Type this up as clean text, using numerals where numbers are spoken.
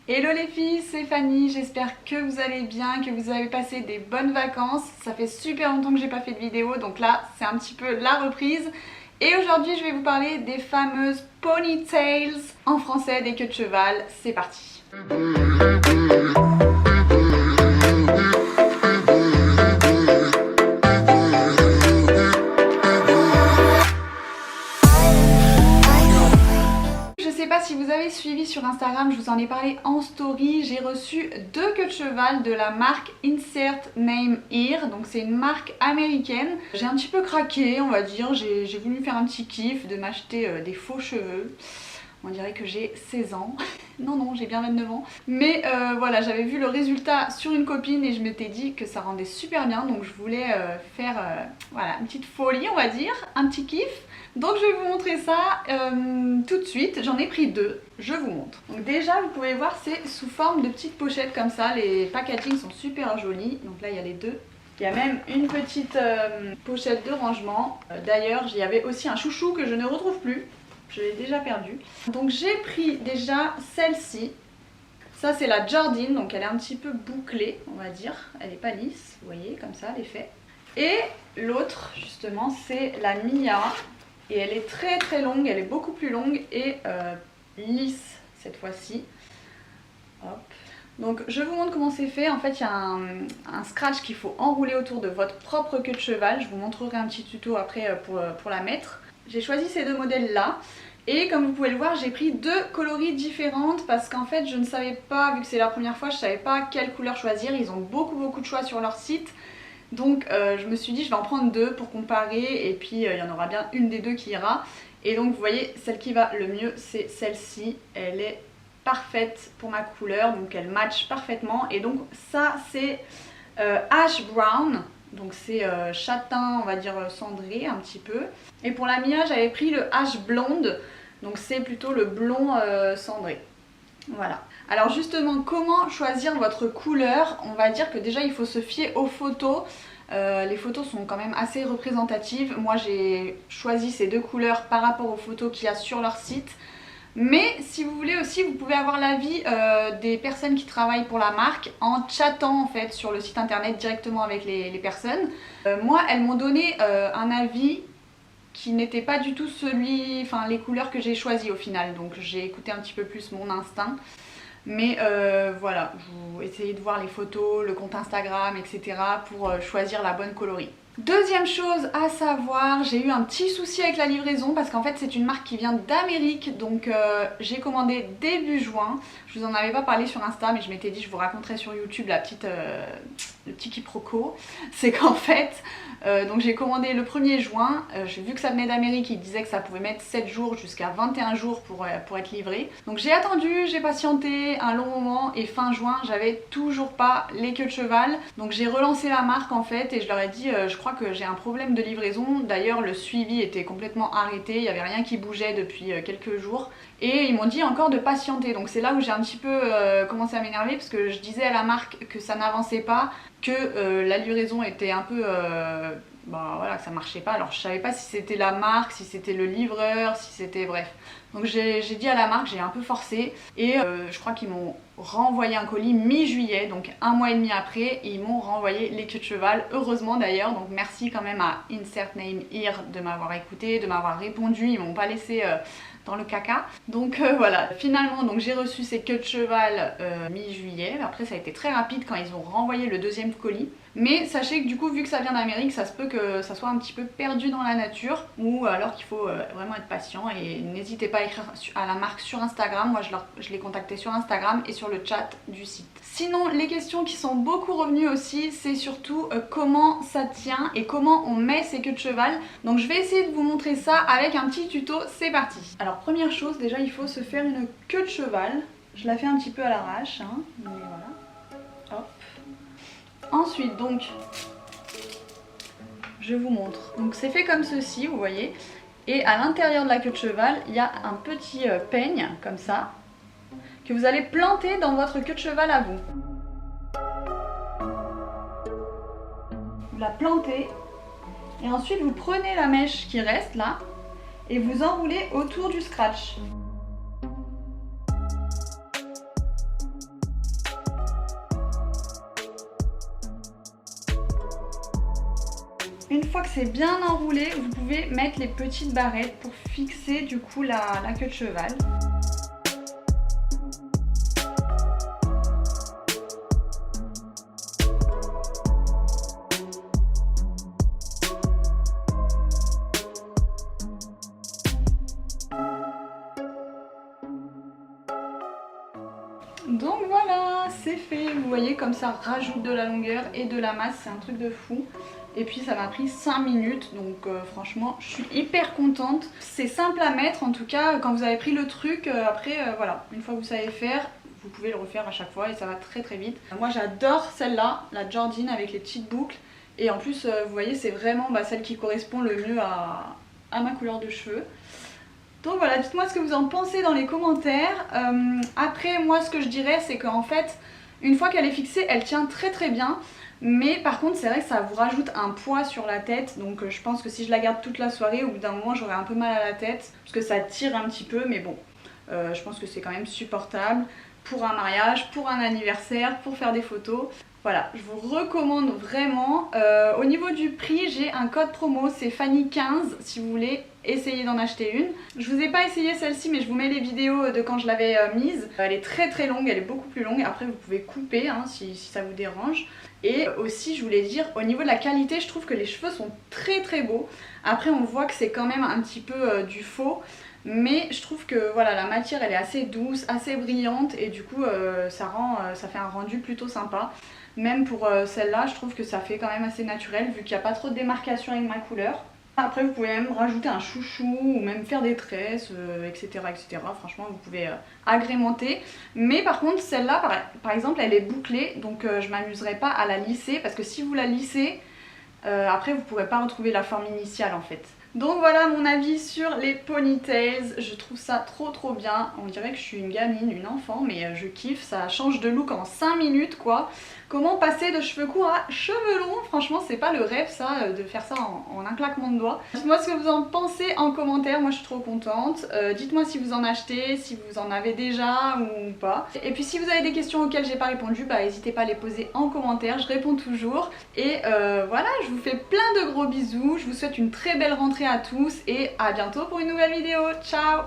Hello les filles, c'est Fanny, j'espère que vous allez bien, que vous avez passé des bonnes vacances. Ça fait super longtemps que j'ai pas fait de vidéo, donc là c'est un petit peu la reprise. Et aujourd'hui je vais vous parler des fameuses ponytails, en français des queues de cheval. C'est parti. Si vous avez suivi sur Instagram, je vous en ai parlé en story, j'ai reçu 2 queues de cheval de la marque Insert Name Here, donc c'est une marque américaine. J'ai un petit peu craqué, on va dire, j'ai voulu faire un petit kiff de m'acheter des faux cheveux. On dirait que j'ai 16 ans. Non, j'ai bien 29 ans. Mais voilà, j'avais vu le résultat sur une copine et je m'étais dit que ça rendait super bien. Donc je voulais faire voilà, une petite folie, on va dire, un petit kiff. Donc je vais vous montrer ça tout de suite. J'en ai pris 2, je vous montre. Donc déjà, vous pouvez voir, c'est sous forme de petites pochettes comme ça. Les packaging sont super jolis. Donc là, il y a les 2. Il y a même une petite pochette de rangement. D'ailleurs, il y avait aussi un chouchou que je ne retrouve plus. Je l'ai déjà perdu. Donc j'ai pris déjà celle-ci. Ça c'est la Jardine, donc elle est un petit peu bouclée, on va dire. Elle n'est pas lisse, vous voyez, comme ça l'effet. Et l'autre, justement, c'est la Mia. Et elle est très très longue, elle est beaucoup plus longue et lisse cette fois-ci. Hop. Donc je vous montre comment c'est fait. En fait il y a un scratch qu'il faut enrouler autour de votre propre queue de cheval. Je vous montrerai un petit tuto après pour la mettre. J'ai choisi ces 2 modèles là et comme vous pouvez le voir j'ai pris 2 coloris différentes parce qu'en fait je ne savais pas, vu que c'est la première fois, je ne savais pas quelle couleur choisir. Ils ont beaucoup de choix sur leur site. Donc je me suis dit je vais en prendre 2 pour comparer et puis il y en aura bien une des 2 qui ira. Et donc vous voyez, celle qui va le mieux c'est celle-ci. Elle est parfaite pour ma couleur, donc elle match parfaitement. Et donc ça c'est Ash Brown. Donc c'est châtain, on va dire cendré un petit peu. Et pour la Mia j'avais pris le Ash Blonde. Donc c'est plutôt le blond cendré. Voilà. Alors justement, comment choisir votre couleur? On va dire que déjà il faut se fier aux photos. Les photos sont quand même assez représentatives. Moi j'ai choisi ces 2 couleurs par rapport aux photos qu'il y a sur leur site. Mais si vous voulez aussi, vous pouvez avoir l'avis des personnes qui travaillent pour la marque en chattant en fait sur le site internet directement avec les personnes. Moi, elles m'ont donné un avis qui n'était pas du tout celui, enfin les couleurs que j'ai choisies au final. Donc j'ai écouté un petit peu plus mon instinct. Mais voilà, vous essayez de voir les photos, le compte Instagram, etc. pour choisir la bonne coloris. Deuxième chose à savoir, j'ai eu un petit souci avec la livraison parce qu'en fait c'est une marque qui vient d'Amérique, donc j'ai commandé début juin. Je vous en avais pas parlé sur Insta mais je m'étais dit je vous raconterai sur YouTube le petit quiproquo. C'est qu'en fait, donc j'ai commandé le 1er juin, j'ai vu que ça venait d'Amérique, ils disaient que ça pouvait mettre 7 jours jusqu'à 21 jours pour être livré. Donc j'ai attendu, j'ai patienté un long moment et fin juin j'avais toujours pas les queues de cheval. Donc j'ai relancé la marque en fait et je leur ai dit je crois que j'ai un problème de livraison. D'ailleurs le suivi était complètement arrêté, il n'y avait rien qui bougeait depuis quelques jours. Et ils m'ont dit encore de patienter, donc c'est là où j'ai un petit peu commencé à m'énerver parce que je disais à la marque que ça n'avançait pas, que la livraison était un peu... voilà, que ça marchait pas. Alors je savais pas si c'était la marque, si c'était le livreur, si c'était... bref. Donc j'ai dit à la marque, j'ai un peu forcé et je crois qu'ils m'ont renvoyé un colis mi-juillet, donc 1 mois et demi après, et ils m'ont renvoyé les queues de cheval, heureusement d'ailleurs. Donc merci quand même à Insert Name Here de m'avoir écouté, de m'avoir répondu, ils m'ont pas laissé dans le caca. Donc voilà, finalement donc j'ai reçu ces queues de cheval mi-juillet. Après ça a été très rapide quand ils ont renvoyé le 2e colis. Mais sachez que du coup vu que ça vient d'Amérique, ça se peut que ça soit un petit peu perdu dans la nature, ou alors qu'il faut vraiment être patient. Et n'hésitez pas à écrire à la marque sur Instagram. Moi je l'ai contacté sur Instagram et sur le chat du site. Sinon les questions qui sont beaucoup revenues aussi, c'est surtout comment ça tient et comment on met ces queues de cheval. Donc je vais essayer de vous montrer ça avec un petit tuto, c'est parti. Alors première chose, déjà il faut se faire une queue de cheval. Je la fais un petit peu à l'arrache, hein, mais voilà. Hop. Ensuite donc, je vous montre. Donc c'est fait comme ceci, vous voyez. Et à l'intérieur de la queue de cheval, il y a un petit peigne, comme ça, que vous allez planter dans votre queue de cheval à vous. Vous la plantez, et ensuite vous prenez la mèche qui reste là, et vous enroulez autour du scratch. Une fois que c'est bien enroulé, vous pouvez mettre les petites barrettes pour fixer du coup la queue de cheval. Donc voilà, c'est fait. Vous voyez comme ça rajoute de la longueur et de la masse, c'est un truc de fou. Et puis ça m'a pris 5 minutes, donc franchement je suis hyper contente. C'est simple à mettre, en tout cas quand vous avez pris le truc, après voilà, une fois que vous savez faire, vous pouvez le refaire à chaque fois et ça va très très vite. Moi j'adore celle-là, la Jordine avec les petites boucles. Et en plus vous voyez c'est vraiment celle qui correspond le mieux à ma couleur de cheveux. Donc voilà, dites-moi ce que vous en pensez dans les commentaires. Après moi ce que je dirais c'est qu'en fait une fois qu'elle est fixée elle tient très très bien. Mais par contre c'est vrai que ça vous rajoute un poids sur la tête. Donc je pense que si je la garde toute la soirée au bout d'un moment j'aurai un peu mal à la tête. Parce que ça tire un petit peu mais bon je pense que c'est quand même supportable. Pour un mariage, pour un anniversaire, pour faire des photos. Voilà, je vous recommande vraiment. Au niveau du prix, j'ai un code promo, c'est Fanny15 si vous voulez essayer d'en acheter une. Je vous ai pas essayé celle-ci mais je vous mets les vidéos de quand je l'avais mise. Elle est très très longue, elle est beaucoup plus longue. Après vous pouvez couper hein, si ça vous dérange. Et aussi je voulais dire, au niveau de la qualité, je trouve que les cheveux sont très très beaux. Après on voit que c'est quand même un petit peu du faux. Mais je trouve que voilà, la matière elle est assez douce, assez brillante et du coup ça fait un rendu plutôt sympa. Même pour celle-là, je trouve que ça fait quand même assez naturel vu qu'il n'y a pas trop de démarcation avec ma couleur. Après vous pouvez même rajouter un chouchou ou même faire des tresses, etc., etc. Franchement vous pouvez agrémenter. Mais par contre celle-là par exemple elle est bouclée donc je m'amuserai pas à la lisser parce que si vous la lissez, après vous ne pourrez pas retrouver la forme initiale en fait. Donc voilà mon avis sur les ponytails, je trouve ça trop bien. On dirait que je suis une gamine, une enfant, mais je kiffe, ça change de look en 5 minutes quoi. Comment passer de cheveux courts à cheveux longs? Franchement c'est pas le rêve ça, de faire ça en un claquement de doigts. Dites-moi ce que vous en pensez en commentaire, moi je suis trop contente. Dites-moi si vous en achetez, si vous en avez déjà ou pas. Et puis si vous avez des questions auxquelles j'ai pas répondu, n'hésitez pas à les poser en commentaire, je réponds toujours. Et voilà, je vous fais plein de gros bisous, je vous souhaite une très belle rentrée à tous et à bientôt pour une nouvelle vidéo. Ciao!